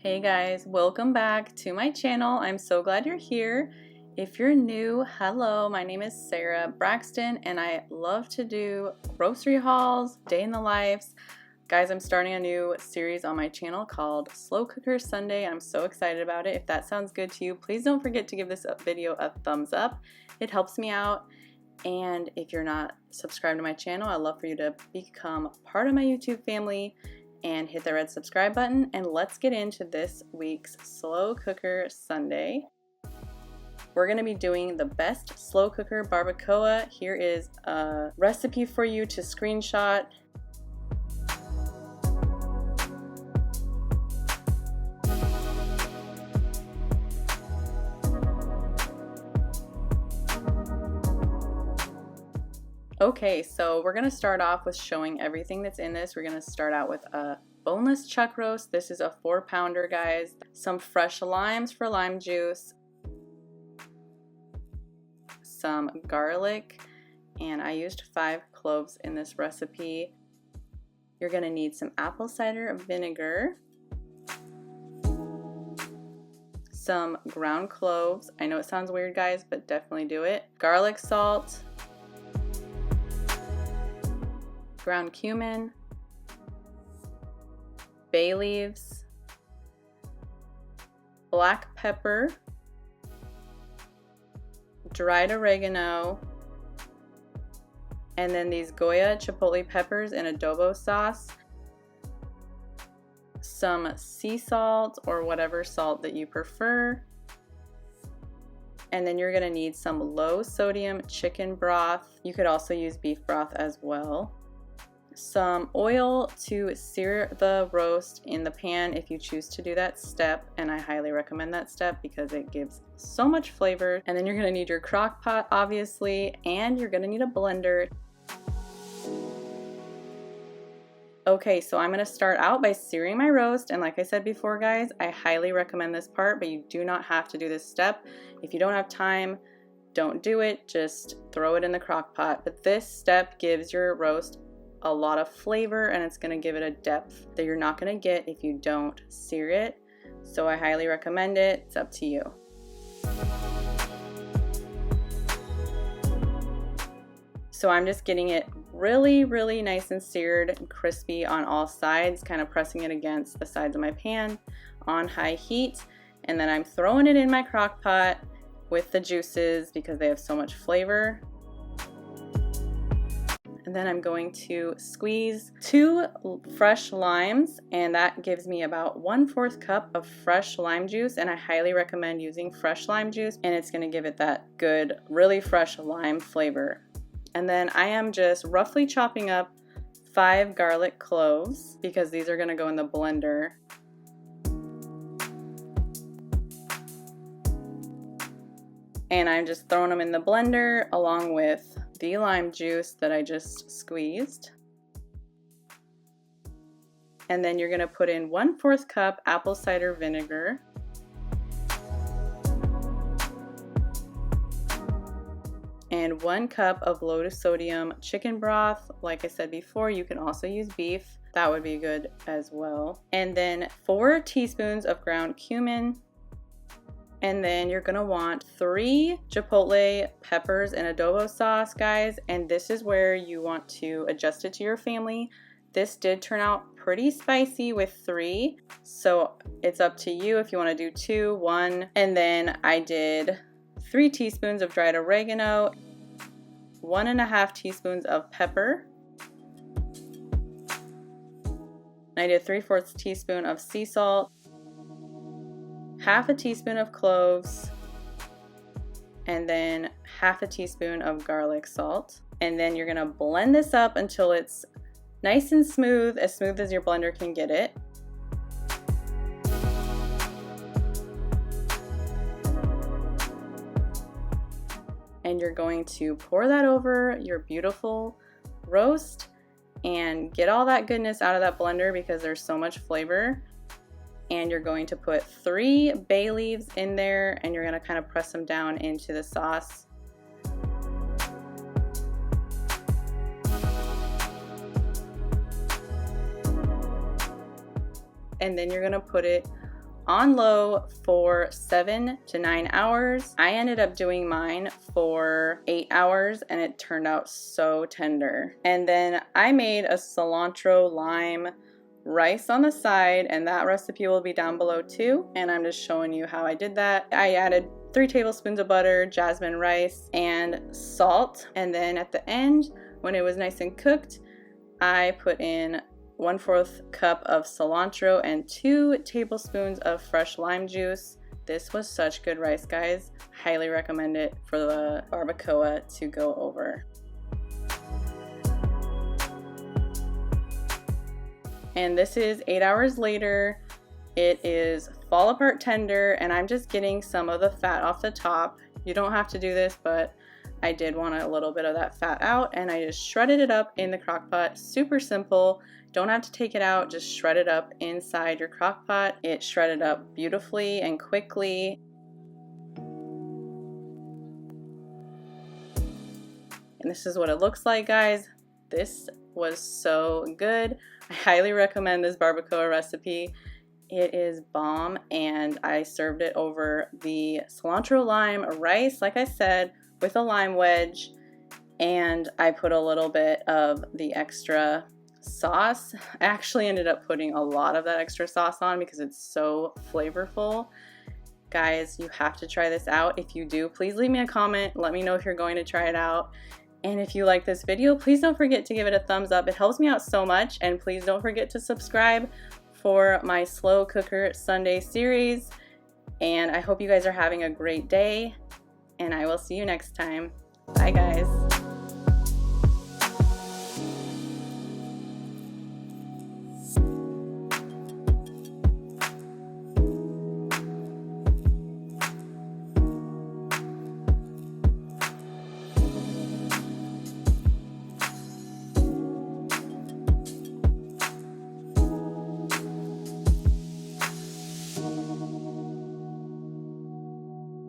Hey guys, welcome back to my channel. I'm so glad you're here. If you're new, hello, my name is Sarah Braxton and I love to do grocery hauls, day in the lives. Guys, I'm starting a new series on my channel called Slow Cooker Sunday. I'm so excited about it. If that sounds good to you, please don't forget to give this video a thumbs up. It helps me out. And if you're not subscribed to my channel, I'd love for you to become part of my YouTube family and hit the red subscribe button, and let's get into this week's Slow Cooker Sunday. We're going to be doing the best slow cooker barbacoa. Here is a recipe for you to screenshot. Okay, so we're going to start off with showing everything that's in this. We're going to start out with a boneless chuck roast. This is a 4-pounder, guys. Some fresh limes for lime juice. Some garlic, and I used 5 cloves in this recipe. You're going to need some apple cider vinegar. Some ground cloves. I know it sounds weird, guys, but definitely do it. Garlic salt. Ground cumin, bay leaves, black pepper, dried oregano, and then these Goya chipotle peppers in adobo sauce, some sea salt or whatever salt that you prefer, and then you're going to need some low sodium chicken broth. You could also use beef broth as well. Some oil to sear the roast in the pan if you choose to do that step, and I highly recommend that step because it gives so much flavor. And then you're going to need your crock pot, obviously, and you're going to need a blender. Okay, so I'm going to start out by searing my roast, and like I said before, guys, I highly recommend this part, but you do not have to do this step. If you don't have time, don't do it, just throw it in the crock pot. But this step gives your roast a lot of flavor, and it's going to give it a depth that you're not going to get if you don't sear it. So I highly recommend it. It's up to you. So I'm just getting it really nice and seared and crispy on all sides, kind of pressing it against the sides of my pan on high heat, and then I'm throwing it in my crock pot with the juices because they have so much flavor. And then I'm going to squeeze 2 fresh limes, and that gives me about 1/4 cup of fresh lime juice, and I highly recommend using fresh lime juice, and it's going to give it that good, really fresh lime flavor. And then I am just roughly chopping up 5 garlic cloves because these are going to go in the blender. And I'm just throwing them in the blender along with the lime juice that I just squeezed. And then you're going to put in 1/4 cup apple cider vinegar. And 1 cup of low sodium chicken broth. Like I said before, you can also use beef. That would be good as well. And then 4 teaspoons of ground cumin. And then you're gonna want 3 chipotle peppers in adobo sauce, guys. And this is where you want to adjust it to your family. This did turn out pretty spicy with 3. So it's up to you if you wanna do 2, 1. And then I did 3 teaspoons of dried oregano, 1.5 teaspoons of pepper. I did 3/4 teaspoon of sea salt, 1/2 teaspoon of cloves, and then 1/2 teaspoon of garlic salt. And then you're gonna blend this up until it's nice and smooth as your blender can get it. And you're going to pour that over your beautiful roast and get all that goodness out of that blender because there's so much flavor. And you're going to put 3 bay leaves in there, and you're going to kind of press them down into the sauce. And then you're going to put it on low for 7 to 9 hours. I ended up doing mine for 8 hours and it turned out so tender. And then I made a cilantro lime rice on the side, and that recipe will be down below too. And I'm just showing you how I did that. I added 3 tablespoons of butter, jasmine rice, and salt. And then at the end, when it was nice and cooked, I put in 1/4 cup of cilantro and 2 tablespoons of fresh lime juice. This was such good rice, guys. Highly recommend it for the barbacoa to go over. And this is 8 hours later. It is fall apart tender, and I'm just getting some of the fat off the top. You don't have to do this, but I did want a little bit of that fat out, and I just shredded it up in the crock pot. Super simple. Don't have to take it out, just shred it up inside your crock pot. It shredded up beautifully and quickly. And this is what it looks like, guys. This was so good. I highly recommend this barbacoa recipe. It is bomb, and I served it over the cilantro lime rice, like I said, with a lime wedge, and I put a little bit of the extra sauce. I actually ended up putting a lot of that extra sauce on because it's so flavorful. Guys, you have to try this out. If you do, please leave me a comment. Let me know if you're going to try it out. And if you like this video, please don't forget to give it a thumbs up. It helps me out so much. And please don't forget to subscribe for my slow cooker Sunday series. And I hope you guys are having a great day. And I will see you next time. Bye, guys.